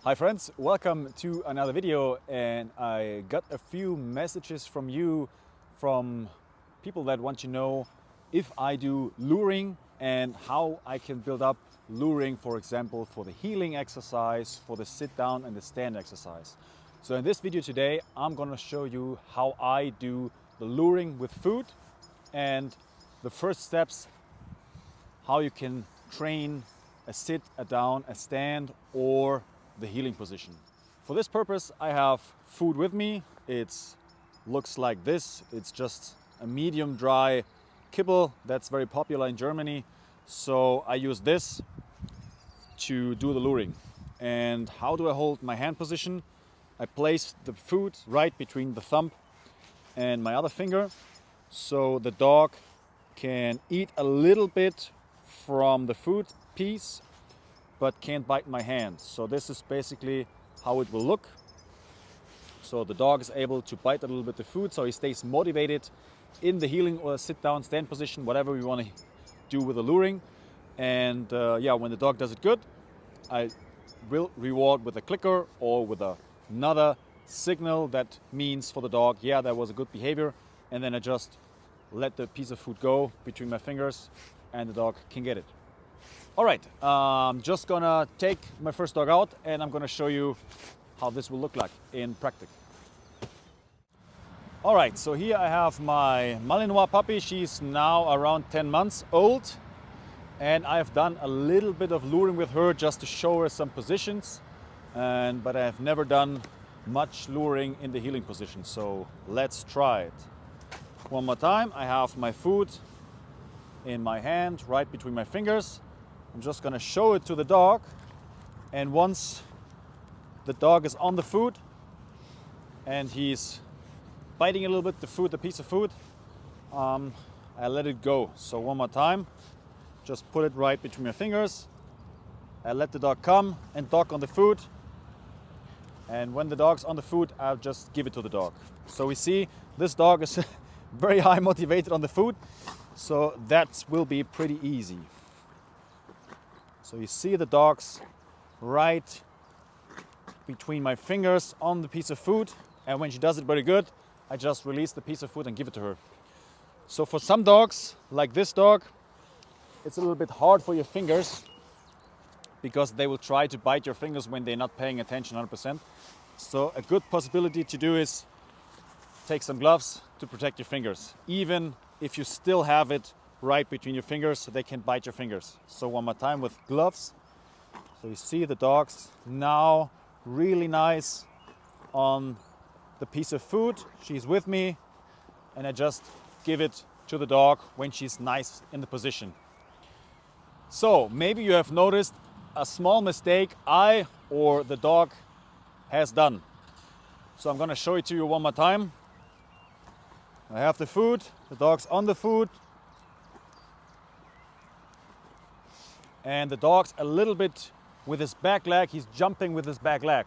Hi friends, welcome to another video, and I got a few messages from you, from people that want to know if I do luring and how I can build up luring, for example, for the healing exercise, for the sit down and the stand exercise. So in this video today, I'm going to show you how I do the luring with food and the first steps, how you can train a sit, a down, a stand, or the healing position. For this purpose, I have food with me. It looks like this. It's just a medium dry kibble that's very popular in Germany. So I use this to do the luring. And how do I hold my hand position? I place the food right between the thumb and my other finger, so the dog can eat a little bit from the food piece but can't bite my hand. So this is basically how it will look. So the dog is able to bite a little bit the food, so he stays motivated in the healing or sit down, stand position, whatever we want to do with the luring. And when the dog does it good, I will reward with a clicker or with another signal that means for the dog, yeah, that was a good behavior. And then I just let the piece of food go between my fingers and the dog can get it. All right, I'm just gonna take my first dog out and I'm gonna show you how this will look like in practice. All right, so here I have my Malinois puppy. She's now around 10 months old, and I've done a little bit of luring with her just to show her some positions, but I have never done much luring in the healing position. So let's try it. One more time. I have my food in my hand right between my fingers. I'm just gonna show it to the dog, and once the dog is on the food and he's biting a little bit the piece of food, I let it go. So one more time, just put it right between my fingers. I let the dog come and dog on the food, and when the dog's on the food, I'll just give it to the dog. So we see this dog is very high motivated on the food, so that will be pretty easy. So you see the dog's right between my fingers on the piece of food, and when she does it very good, I just release the piece of food and give it to her. So for some dogs, like this dog, it's a little bit hard for your fingers because they will try to bite your fingers when they're not paying attention 100%. So a good possibility to do is take some gloves to protect your fingers, even if you still have it right between your fingers, so they can bite your fingers. So one more time with gloves. So you see the dog's now really nice on the piece of food. She's with me, and I just give it to the dog when she's nice in the position. So maybe you have noticed a small mistake I or the dog has done. So I'm gonna show it to you one more time. I have the food, the dog's on the food, and the dog's a little bit with his back leg, he's jumping with his back leg.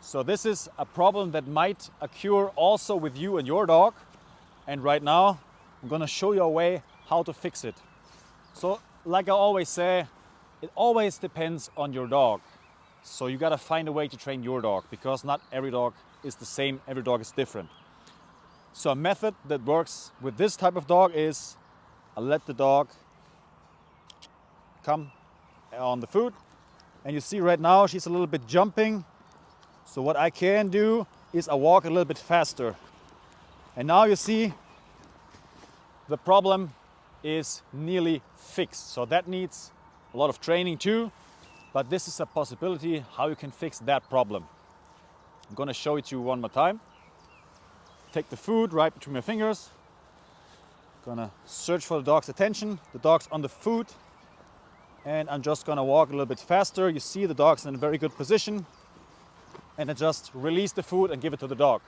So this is a problem that might occur also with you and your dog. And right now, I'm gonna show you a way how to fix it. So like I always say, it always depends on your dog. So you gotta find a way to train your dog, because not every dog is the same, every dog is different. So a method that works with this type of dog is I let the dog come on the food, and you see right now she's a little bit jumping. So what I can do is I walk a little bit faster, and now you see the problem is nearly fixed. So that needs a lot of training too, but this is a possibility how you can fix that problem. I'm gonna show it to you one more time. Take the food right between my fingers, gonna search for the dog's attention. The dog's on the food, and I'm just gonna walk a little bit faster. You see the dog's in a very good position, and I just release the food and give it to the dog.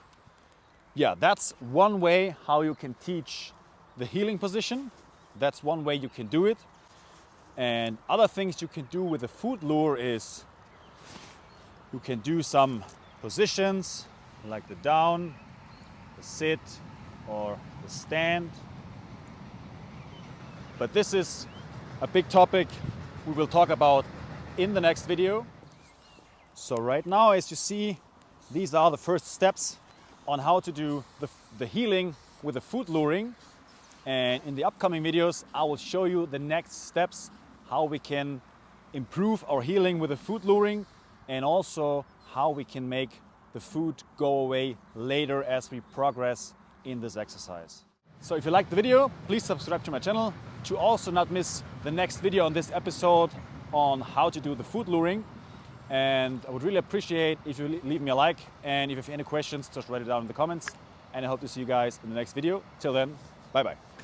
Yeah, that's one way how you can teach the healing position. That's one way you can do it. And other things you can do with the food lure is you can do some positions like the down, the sit, or the stand. But this is a big topic we will talk about in the next video. So right now, as you see, these are the first steps on how to do the healing with the food luring. And in the upcoming videos, I will show you the next steps, how we can improve our healing with the food luring, and also how we can make the food go away later as we progress in this exercise. So if you liked the video, please subscribe to my channel to also not miss the next video on this episode on how to do the food luring. And I would really appreciate if you leave me a like, and if you have any questions, just write it down in the comments. And I hope to see you guys in the next video. Till then, bye bye.